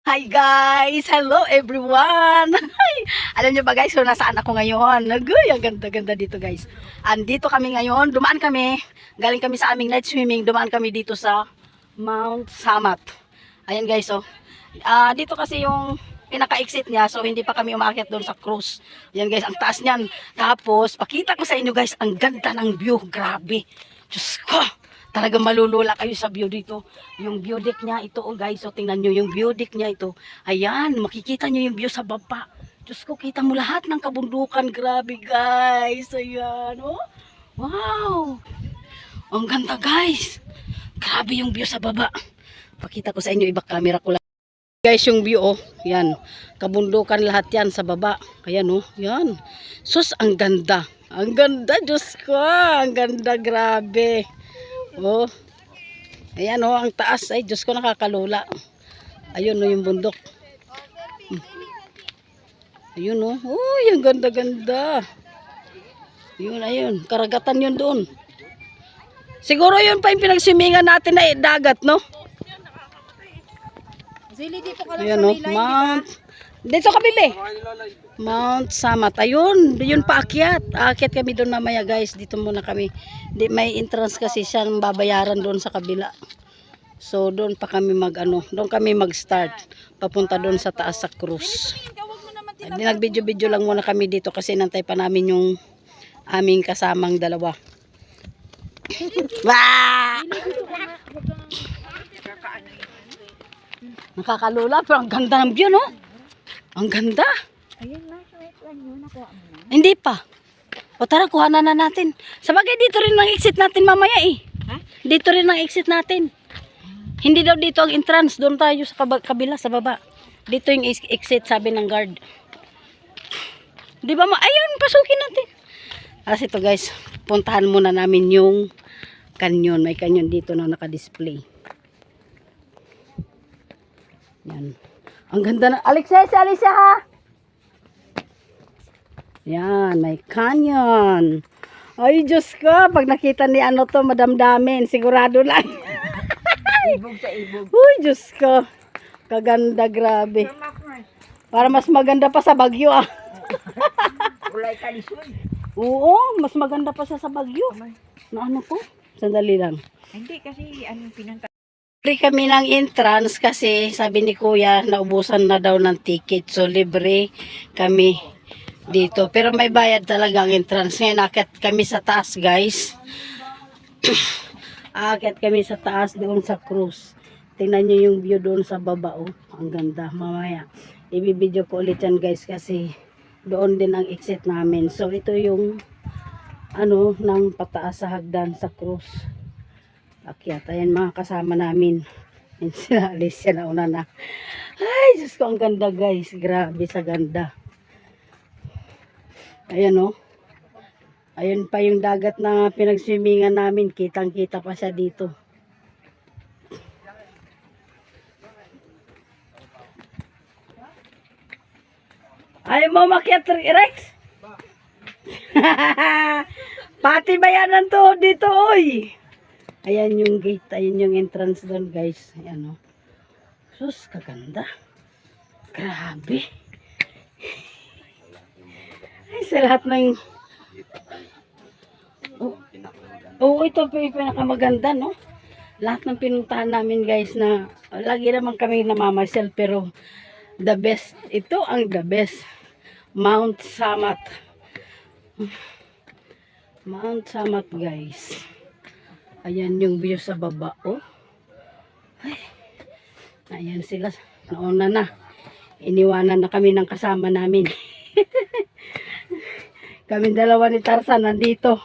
Hi guys! Hello everyone! Alam nyo ba guys kung nasaan ako ngayon? Nagoy, ang ganda-ganda dito guys. Andito kami ngayon, dumaan kami. Galing kami sa aming night swimming, dumaan kami dito sa Mount Samat. Ayan guys, oh. Dito kasi yung pinaka-exit niya, so hindi pa kami umakyat doon sa cruise. Ayan guys, ang taas niyan. Tapos, pakita ko sa inyo guys, ang ganda ng view. Grabe. Diyos ko! Talagang malulula kayo sa view dito. Yung view deck niya, ito oh guys, so tingnan nyo yung view deck niya ito. Ayan, makikita nyo yung view sa baba. Diyos ko, kita mo lahat ng kabundukan. Grabe guys. Ayan, oh. Wow. Ang ganda guys. Grabe yung view sa baba. Pakita ko sa inyo, iba camera ko lang. Guys, yung view oh. Yan. Kabundukan lahat yan sa baba. Ayan oh. Yan. Sus, ang ganda. Ang ganda, Diyos ko. Ang ganda, grabe. Oh. Ayan oh, ang taas. Ay, Diyos ko, nakakalula. Ayun oh, yung bundok. Ayun oh. Uy, ang ganda-ganda. Yun, ayun. Karagatan yun doon. Siguro yun pa yung pinagsimingan natin na dagat, no? Zili, dito ka lang Ayan sa oh, Nilay, Mount. Dito ka, bibi. Mount Samat. Ayun, yun paakyat. Aakyat kami doon mamaya, guys. Dito muna kami. May entrance kasi siya, babayaran doon sa kabila. So, doon pa kami doon kami mag-start. Papunta doon sa taas sa cruise. Nag-video-video lang muna kami dito kasi nantay pa namin yung aming kasamang dalawa. Wah! Nakakalula, pero ang ganda ng view, no? Ang ganda. Ayun na, nakuha mo na. Hindi pa. O tara, kuhanan na natin. Sabagay, dito rin ang exit natin mamaya eh. Ha? Dito rin ang exit natin. Hindi daw dito ang entrance. Doon tayo sa kabila, sa baba. Dito yung exit, sabi ng guard. Di ba ayun, pasukin natin. Kasi ito guys, puntahan muna namin yung canyon. May canyon dito na naka-display. Yan. Ang ganda na. Alexis ha! Yan, may canyon. Ay, Diyos ko. Pag nakita ni to, madamdamin. Sigurado lang. Ibog sa ibog. Uy, Diyos ko. Kaganda, grabe. Para mas maganda pa sa Bagyo, ah. Ulay ka lisoy. Oo, mas maganda pa siya sa Bagyo. Na ano ko? Sandali lang. Hindi kasi anong pinanta. Libre kami ng entrance kasi sabi ni Kuya, naubusan na daw ng ticket. So, libre kami dito. Pero may bayad talaga ang entrance. Ngayon, akit kami sa taas, guys. Akit kami sa taas doon sa cruise. Tingnan nyo yung view doon sa baba. Oh. Ang ganda. Mamaya, ibibideo ko ulit yan, guys, kasi doon din ang exit namin. So, ito yung ng pataas sa hagdan sa cruise. Akyat. Ayan mga kasama namin. Ayan sila, Alicia na una na. Ay, Diyos ko, ang ganda guys. Grabe sa ganda. Ayan o. Ayan pa yung dagat na pinagswimingan namin. Kitang-kita pa siya dito. Ayaw mo makyat, Rex? Pati bayanan to dito, oy. Ayan yung gate, ayan yung entrance doon, guys. Ayan o. Sus, kaganda. Grabe. Ay, sa lahat ng... Oh, ito pa yung pinakamaganda, no? Lahat ng pinuntahan namin, guys, na lagi naman kami namamasyal, pero the best. Ito ang the best. Mount Samat. Mount Samat, guys. Ayan yung view sa baba, oh. Ay. Ayan sila. Nauna na. Iniwanan na kami ng kasama namin. Kami dalawa ni Tarzan nandito.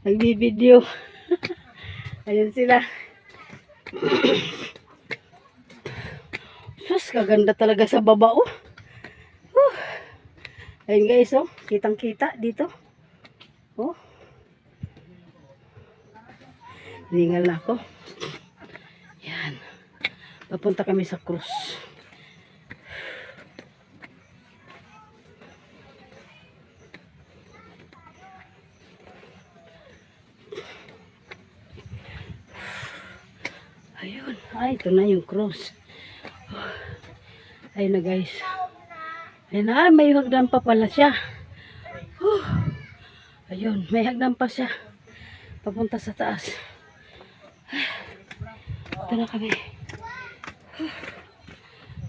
Nagbibideo. Ayan sila. Sus, kaganda talaga sa baba, oh. Ayan guys, oh. Kitang-kita dito. Oh. Hiningal na ako. Yan. Papunta kami sa cruise. Ayun. Ay, ito na yung cruise. Ayun na guys. Ayun na, may hagdan pa pala siya. Ayun, may hagdan pa siya. Papunta sa taas. Ito na kami.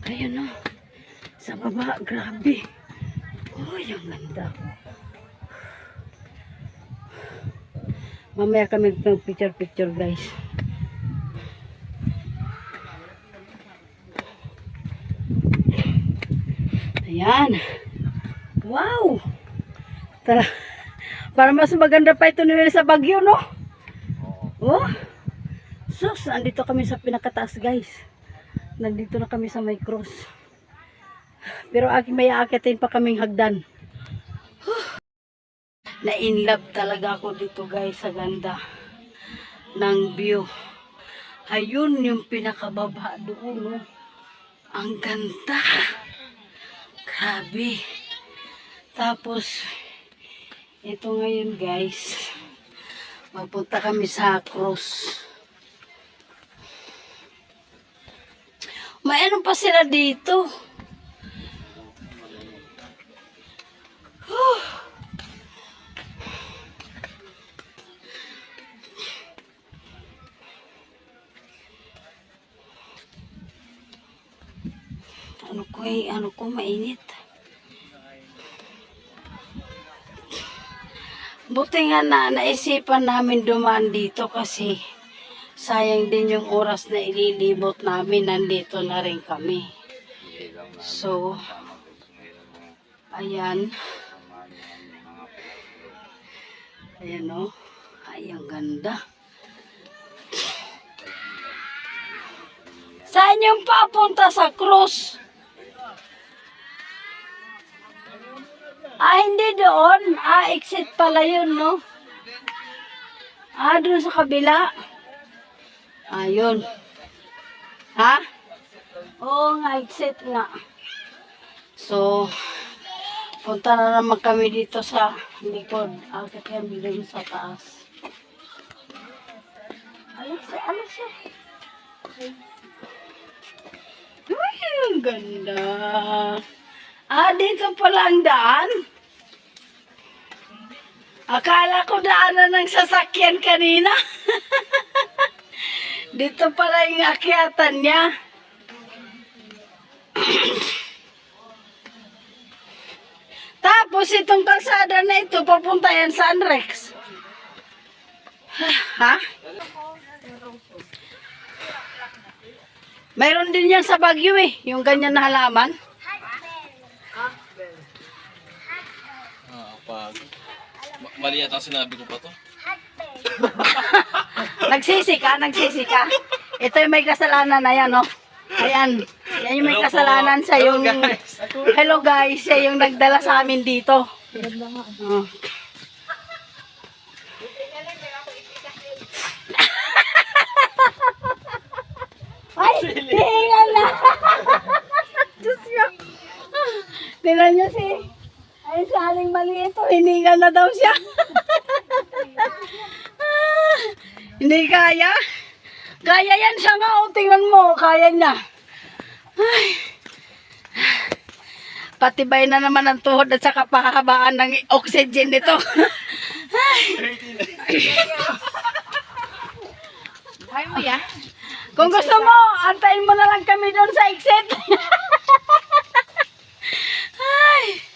Ayun na. Sa baba, grabe. Oh, yung ganda. Mamaya kami picture guys. Ayan. Wow. Tara. Para mas maganda pa ito nila sa Baguio, no? Oh. Sus, nandito kami sa pinakataas guys. Nandito na kami sa may cross. Pero may aakitin pa kaming hagdan. Na-inlove talaga ako dito guys sa ganda ng view. Ayun yung pinakababa doon, no? Ang ganda. Grabe. Tapos, ito ngayon guys, magpunta kami sa cross. May ano pa sila dito? Ano ko mainit. Buti nga naisipan namin dumaan dito kasi sayang din yung oras na ililibot namin, nandito na rin kami. So, ayan. Ayan o. Ay, ang ganda. Saan yung papunta sa cross? Hindi doon. Exit pala yun, no? Doon sa kabila. Ayun. Ha? Oo nga, exit nga. So, punta na naman kami dito sa likod. Akit kami doon sa taas. Alas siya. Uy, ang ganda. Dito pala ang daan. Akala ko daanan ng sasakyan kanina. Dito pala yung akyatan niya. Tapos itong kalsada na ito, papunta yan sa Anrex. Ha? Mayroon din yan sa Baguio eh, yung ganyan na halaman. Mali yata sinabi ko pa to. Nagsisi ka. Ito yung may kasalanan na yan, no? Ayan. Yan yung may kasalanan sa yung... Hello guys, siya yung nagdala sa amin dito. Oh. Ay, hihingal na. Diyos niya. Tinan niyo si... Ay, sa aling mali ito. Hiningal na daw siya. Hindi kaya. Kaya yan siya nga. O, tingnan mo. Kaya niya. Ay. Patibay na naman ang tuhod at saka pahahabaan ng oxygen nito. Ay mo ya. Kung gusto mo, antayin mo na lang kami doon sa exit. Ay.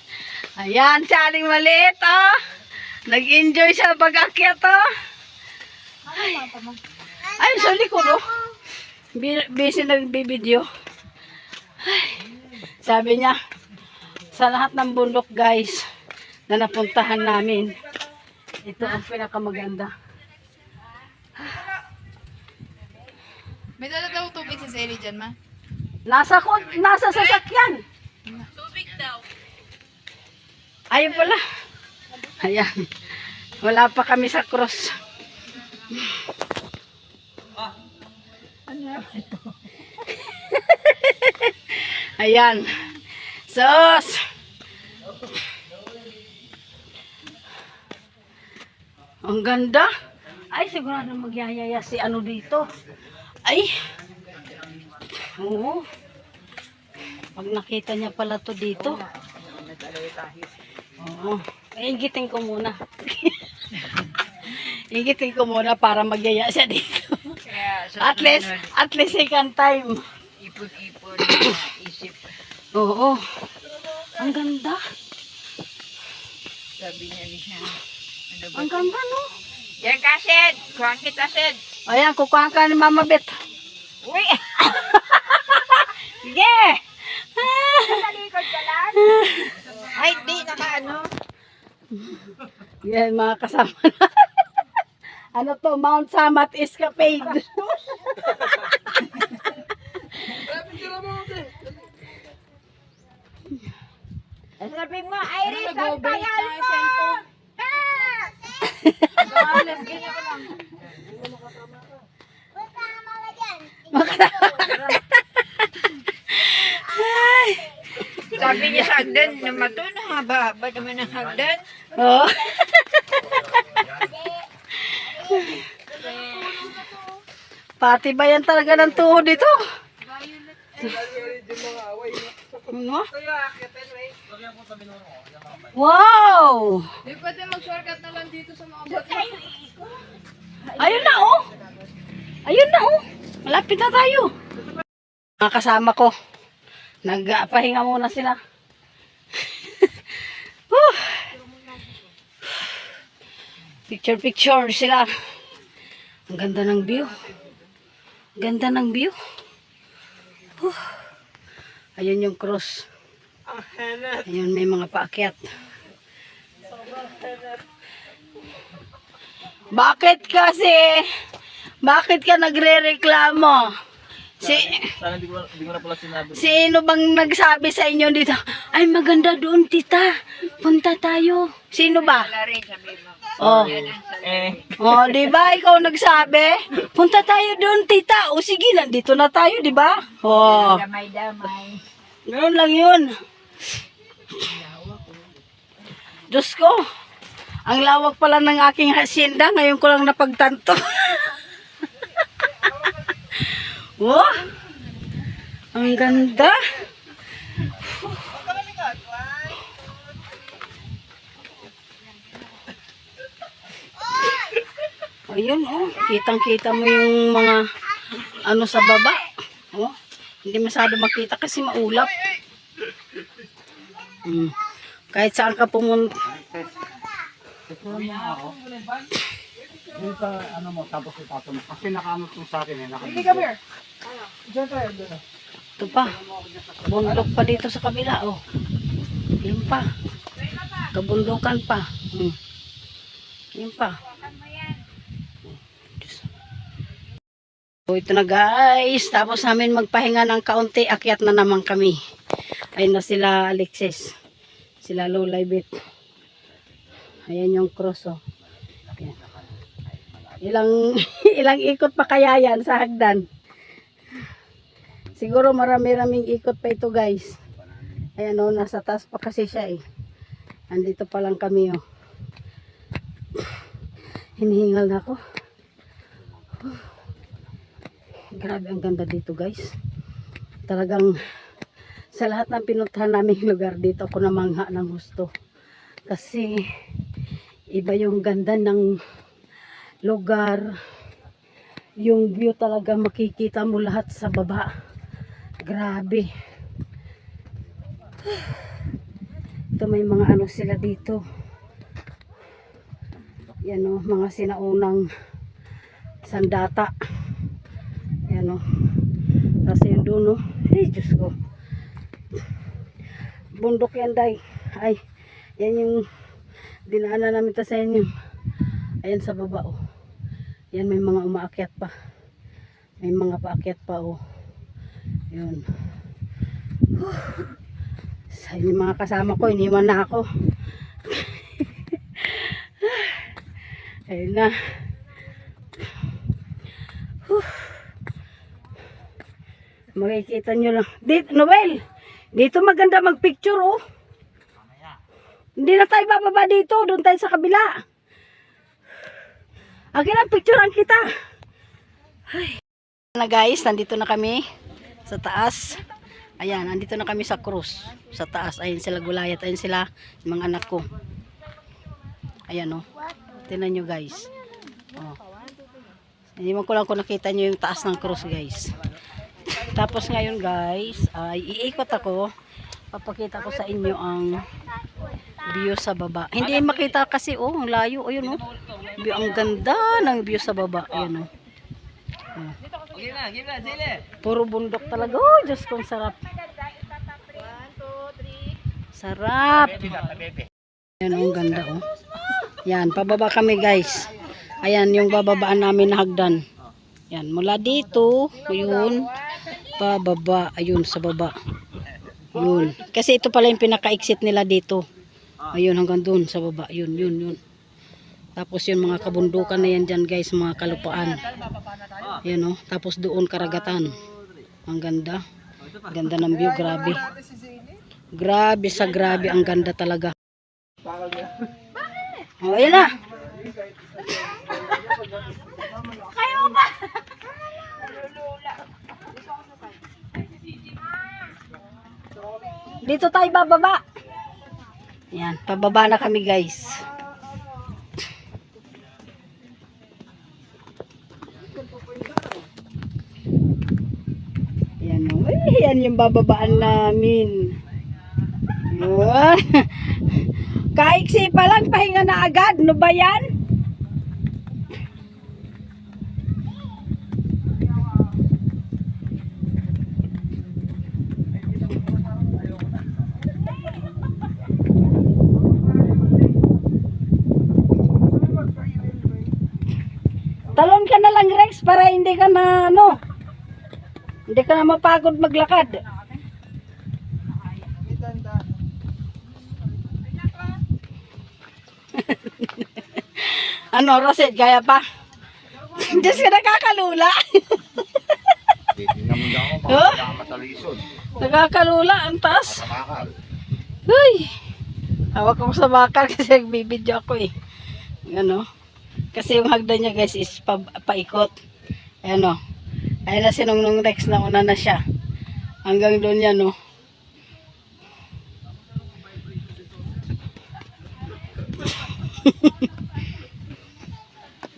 Ayan, si aling maliit, oh. Nag-enjoy siya pag-akyat, oh. Ay, sa likod, oh. Busy nagbibideo. Sabi niya, sa lahat ng bundok, guys, na napuntahan namin, ito ang pinakamaganda. May dala daw tubig si Sally dyan, ma? Nasa sasakyan. Tubig daw. Ayun pala. Ayan. Wala pa kami sa cross. Ayan. Sus! Ang ganda. Ay, sigurado magyayaya si dito. Ay. Oo. Pag nakita niya pala to dito. Oo. Ingitin ko muna. Ingitin ko muna para magyaya siya dito. At least second time. Ipon-ipon, isip. Oo. Ang ganda. Sabi niya niya. Ano ba? Ang ganda, no? Yan ka, Sid. Kuhaan kita, Sid. Ayan, kukuha ka ni Mama Bet. Uy! Sige! Talikod ka lang. Ay, di. Naka-ano. Yan, mga kasama na. Ano to? Mount Samat Escapade. Sabi mo, Iris, ang tagal mo! Sabi niya sa hagdan, namato na haba-haba naman ang hagdan. Oh. Pati ba yan talaga ng tuhod dito? Ano? Wow! Di pwede mag-shortcut na lang dito sa mga bata. Ayun na oh! Ayun na oh! Malapit na tayo. Mga kasama ko, nagpahinga muna sila. Picture sila. Ang ganda ng view. Ganda ng view. Ayun yung cross. Ayun, may mga paakyat. Bakit kasi? Bakit ka nagre-reklamo? Sana hindi ko na pala sinabi. Sino bang nagsabi sa inyo dito? Ay, maganda doon, tita. Punta tayo. Sino ba? Wala rin, sabi mo. Oh. Oh, di ba ikaw nagsabi? Punta tayo doon, tita. O sige, nandito na tayo, di ba? Oh. Damay-damay. Ganoon lang 'yun. Diyos ko. Ang lawak pala ng aking hacienda, ngayon ko lang napagtanto. Oh. Ang ganda. Ayun, oh. Kitang-kita mo yung mga ano sa baba. Oh. Hindi masyado makita kasi maulap. Kahit saan ka pumunta. Yung sa ano mo, tapos itato mo. Kasi nakaano po sa akin eh. Hindi ka, Bear. Diyan tayo. Ito pa. Bundok pa dito sa kabila, oh. Yun pa. Kabundukan pa. Yun pa. So, ito na guys. Tapos namin magpahinga ng kaunti. Akyat na naman kami. Ayun na sila Alexis. Sila Lola Ibit. Ayan yung cross, oh. Ayan. Ilang ikot pa kaya yan sa hagdan. Siguro marami-raming ikot pa ito guys. Ayan, oh. Nasa taas pa kasi siya eh. Andito pa lang kami, oh. Hinihingal na ako. Grabe ang ganda dito guys. Talagang sa lahat ng pinuntahan naming lugar dito ako namangha ng gusto. Kasi iba yung ganda ng lugar. Yung view talaga makikita mo lahat sa baba. Grabe. Ito may mga ano sila dito. Yan o, mga sinaunang sandata. Yan o. Tapos yun doon o. Ay, Diyos ko. Bundok yan, day. Ay, yan yung dinaanan namin ta sa inyo. Ayan sa baba o. Yan, may mga umaakyat pa. May mga paakyat pa o. Yun. Sa yung mga kasama ko, iniwan na ako. Ayun na. Makikita nyo lang. Dito, Noel, dito maganda magpicture, oh. Hindi na tayo bababa dito. Doon tayo sa kabila. Akin ang picturean kita. Ay. Na guys, nandito na kami sa taas. Ayan, andito na kami sa krus. Sa taas. Ayun sila gulayat. Ayun sila, yung mga anak ko. Ayan o. Tingnan nyo guys. Oh. Hindi mo ko lang kung nakita nyo yung taas ng krus guys. Tapos ngayon guys, ay iikot ako. Papakita ko sa inyo ang view sa baba. Hindi makita kasi ang layo. Ayun o. Ang ganda ng view sa baba. Ayun o. Okay na, give na, sile. Puro bundok talaga. Oh, Diyos kong sarap. Sarap. Ayan, ang ganda oh. Yan, pababa kami guys. Ayan, yung bababaan namin na hagdan. Yan, mula dito, ayun, pababa, ayun, sa baba. Yun. Kasi ito pala yung pinaka-exit nila dito. Ayun, hanggang dun, sa baba. Yun, yun, yun. Tapos yun, mga kabundukan na yan dyan guys, mga kalupaan. Ayan oh, tapos doon karagatan. Ang ganda. Ganda ng view, grabe. Grabe sa grabe, ang ganda talaga. Oh, ayan na. Kayo ba? Dito tayo bababa. Ayan, pababa na kami guys. Ayan o. Ayan yung bababaan namin. Ayan. Kaiksi pa lang, pahinga na agad. Ano ba yan? Talon ka na lang Rex para hindi ka na hindi ka na mapagod maglakad. Ano, Roset, gaya pa? Diyos ka nakakalula. Huh? Nakakalula, ang taas. Uy. Hawak ko sa bakal kasi nagbibidyo ako eh. Ano? Kasi yung hagdan niya guys is paikot. Ayan o. Ayan na si Nongnong Rex na una na siya. Hanggang doon yan o.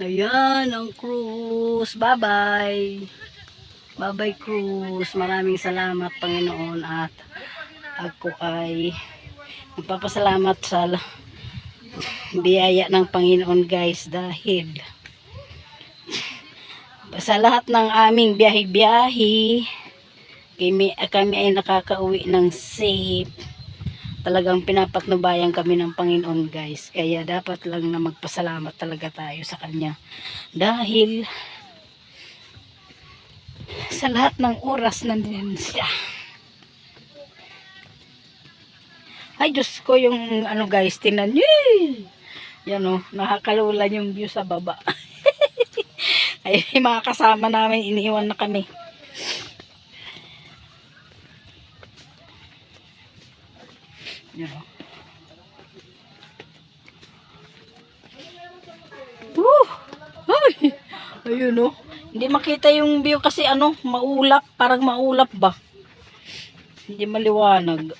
Ayan ang cruise. Bye bye. Bye bye cruise. Maraming salamat Panginoon at ako ay nagpapasalamat sa biyaya ng Panginoon guys dahil sa lahat ng aming biyahe-biyahe kami ay nakakauwi ng safe. Talagang pinapatnubayan kami ng Panginoon guys, kaya dapat lang na magpasalamat talaga tayo sa Kanya dahil sa lahat ng oras nandun siya. Ay Diyos ko, yung ano guys, tinan nyo. Yan o, nakakalula yung view sa baba. Ay mga kasama namin, iniwan na kami. Yan o. Ay, ayun o. Hindi makita yung view kasi maulap, parang maulap ba? Hindi maliwanag.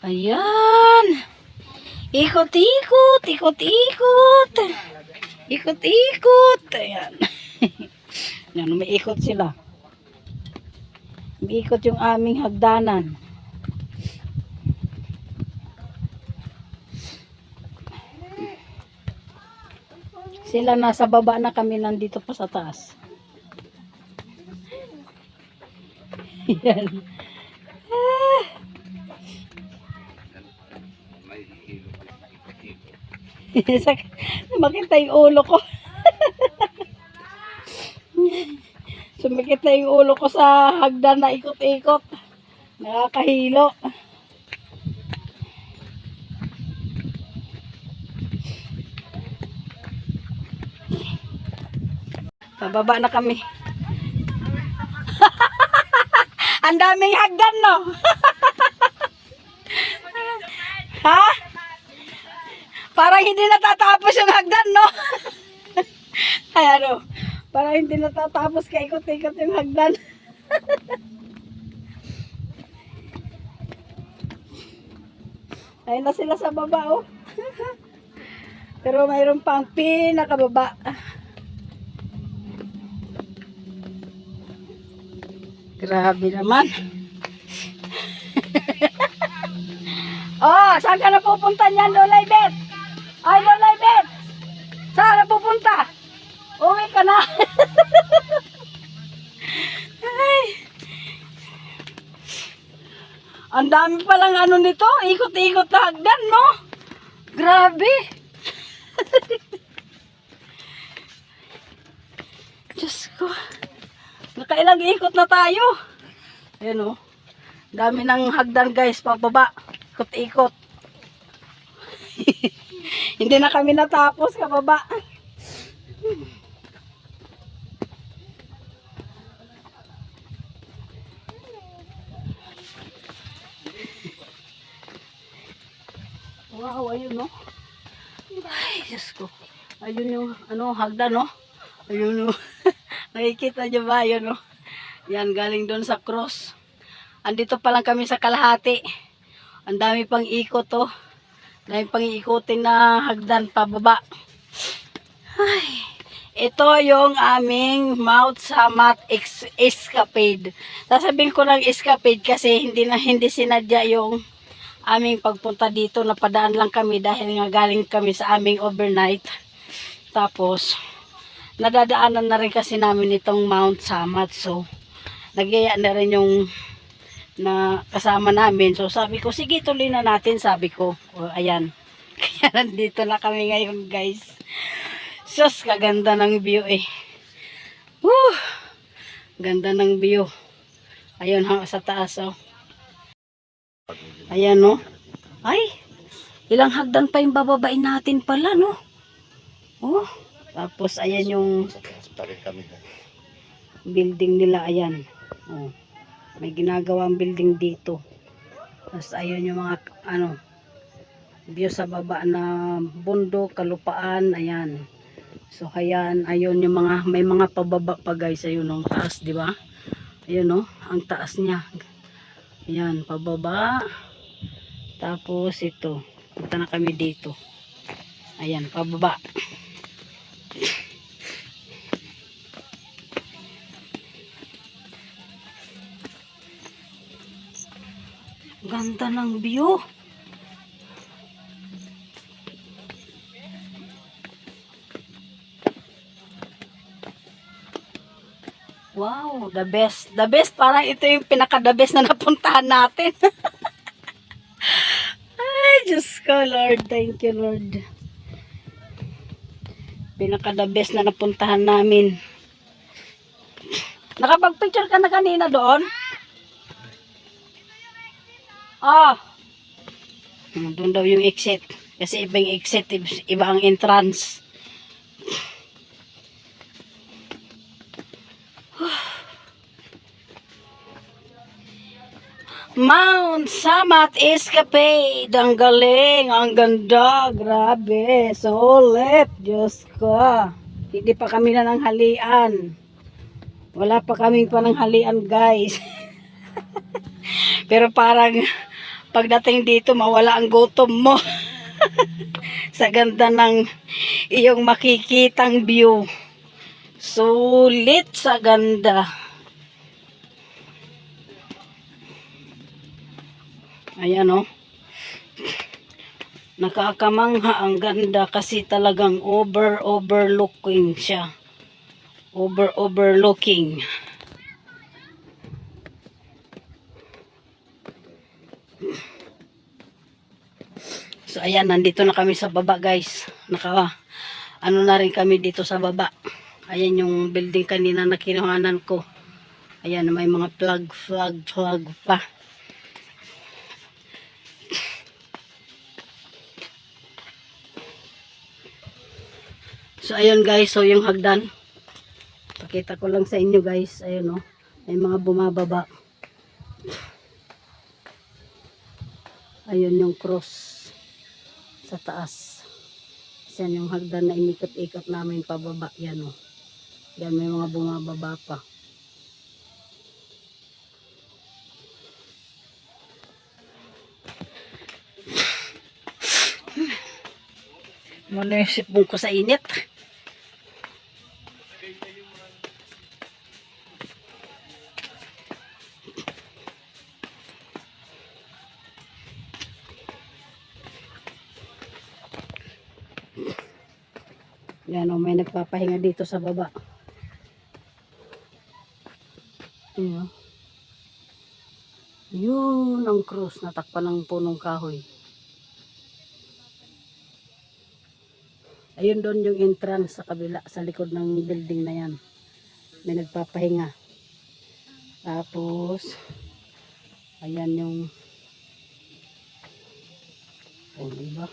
Ayan. Ikot-ikot, ikot-ikot. Ikot-ikot. Ayan. Yan, umiikot sila. Umiikot yung aming hagdanan. Sila nasa baba na, kami nandito pa sa taas. Yan. Makita yung ulo ko. Sumakit na yung ulo ko sa hagdan na ikot-ikot. Nakakahilo. Pababa na kami. Ang daming hagdan, no? Ha? Parang hindi natatapos yung hagdan, no? Ay, ano? Parang hindi natatapos kaikot-ikot yung hagdan. Ayun na sila sa baba, oh. Pero mayroon pang pinakababa. Grabe naman. Oh, saan ka na pupunta niyan, Lolay Bet? Ay, Lolay Bet! Saan na pupunta? Uwi ka na. Ay. Ang dami palang ano nito, ikot-ikot na hagdan, no? Grabe. Diyos ko. Nakailang ikot na tayo. Ayan, oh. Dami ng hagdan, guys, pababa. Ikot-ikot. Hindi na kami natapos, kababa. Wow, ayun, no? Ay, Diyos ko. Ayun yung, ano, hagdan, no? Ayun, no? Nakikita niyo ba, ayun, no? Yan, galing doon sa cross. Andito pa lang kami sa kalahati. Ang dami pang ikot, oh. Dami pang iikutin na hagdan pababa. Ay, ito yung aming Mount Samat Escapade. Sasabihin ko lang escapade kasi hindi sinadya yung aming pagpunta dito. Napadaan lang kami dahil nga galing kami sa aming overnight. Tapos, nadadaanan na rin kasi namin itong Mount Samat. So, nagyaya na rin yung na kasama namin. So sabi ko, sige tuloy na natin, sabi ko. O, ayan. Kaya nandito na kami ngayon, guys. Sus, kaganda ng view eh. Woo! Ganda ng view. Ayun ha, sa taas oh. Ayan no. Ay, ilang hagdan pa yung bababain natin pala no. Oh, tapos ayan yung building nila, ayan. Oh. May ginagawang building dito. Tapos ayun yung mga ano view sa baba na bundok, kalupaan, ayan. So ayan, ayun yung mga may mga pababa pa guys, ayun ang taas, di ba? Ayun no, ang taas niya. Ayan, pababa. Tapos ito, punta na kami dito. Ayan, pababa. Ganda ng view. Wow, the best. The best, parang ito yung pinaka-the best na napuntahan natin. Ay, Diyos ko, Lord. Thank you, Lord. Pinaka-the best na napuntahan namin. Nakapag-picture ka na kanina doon? Ah. Doon daw yung exit. Kasi iba yung exit, iba ang entrance. Mount Samat Escapade. Ang galing, ang ganda, grabe. Solid, Diyos ko. Hindi pa kami na ng halian. Wala pa kaming pananghalian, guys. Pero parang pagdating dito, mawala ang gutom mo. Sa ganda ng iyong makikitang view. Sulit sa ganda. Ayan o. Nakakamangha ang ganda kasi talagang overlooking siya. Overlooking. So ayan, nandito na kami sa baba, guys. Ano na rin kami dito sa baba. Ayan yung building kanina na kinuhanan ko. Ayan, may mga flag pa. So ayun guys, so yung hagdan. Pakita ko lang sa inyo guys. Ayun oh, may mga bumababa. Ayun yung cross sa taas. Yan yung hagdan na inikot-ikot namin pababa. Yan o. Yan may mga bumababa pa. Muna yung sipong ko sa init. Yan o, may nagpapahinga dito sa baba. Yan. Yun ang cross, natakpan ng punong kahoy. Ayun doon yung entrance sa kabila, sa likod ng building na yan. May nagpapahinga. Tapos, ayan yung, oh, diba?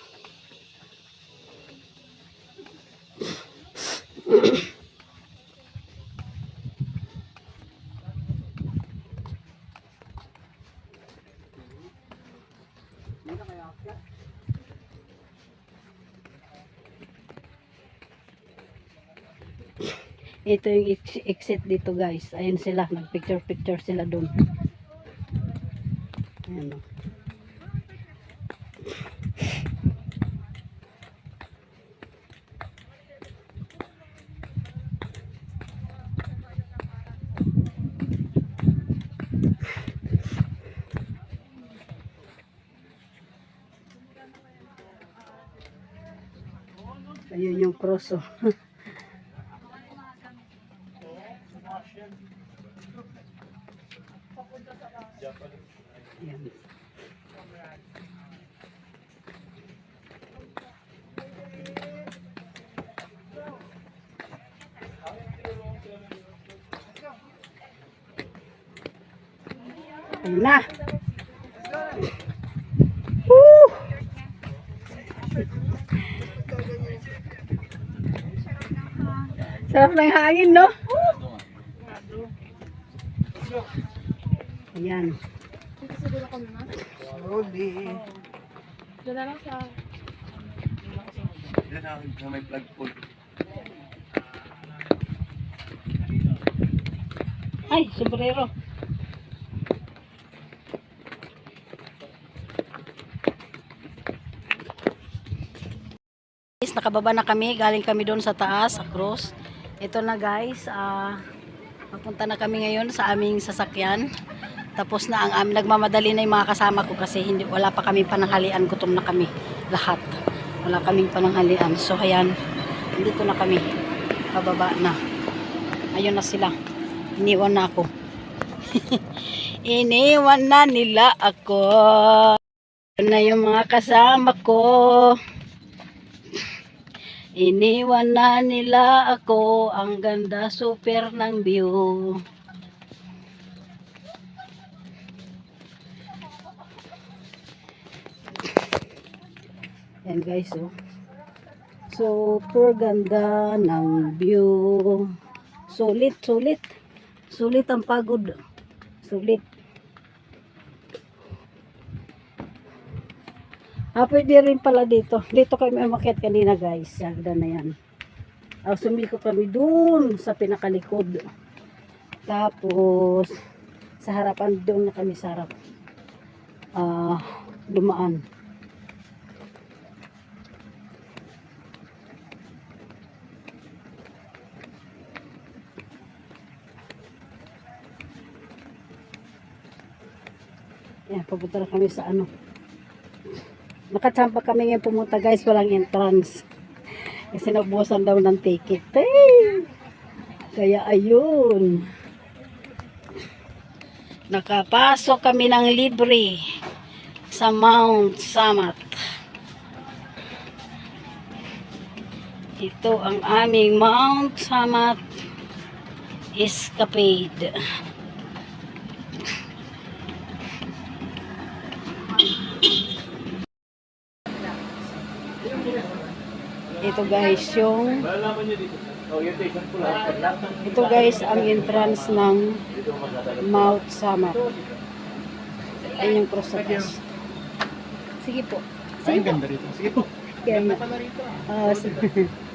Ito yung exit dito guys. Ayan sila, nagpicture sila doon. Ayan o. Ayun yung cross oh. Ayan. Ayun na. Woo! Sarap ng hangin, no? Ayan. Doon na lang sa... Yan ang may plug point. Ay, sombrero. Guys, nakababa na kami. Galing kami doon sa taas, sa cross. Ito na guys. Papunta na kami ngayon sa aming sasakyan. Tapos na ang aming nagmamadali na yung mga kasama ko kasi wala pa kami pananghalian. Gutom na kami lahat. Wala kaming pananghalian. So ayan, dito na kami. Pababa na. Ayun na sila. Iniwan na ako. Iniwan na nila ako. Ayun na yung mga kasama ko. Iniwan na nila ako. Ang ganda super ng view. Yan guys oh. Super ganda ng view. Sulit, sulit. Sulit ang pagod. Sulit. Pwede rin pala dito. Dito kami umakyat kanina guys. Hagdan na yan. Sumiko kami dun sa pinakalikod. Tapos sa harapan doon na kami sa harap. Dumaan. Yan, papunta na kami sa ano. Nakatsampa kami ngayon pumunta guys, walang entrance. Kasi naubusan daw ng ticket. Hey! Kaya ayun. Nakapasok kami ng libre sa Mount Samat. Ito ang aming Mount Samat Escapade. Ito guys yung ito guys ang entrance ng Mount Samat. Ayun yung cross sa taas. Sige po. Sige po. Sige po. Kaya, Ganda pala rito. ah,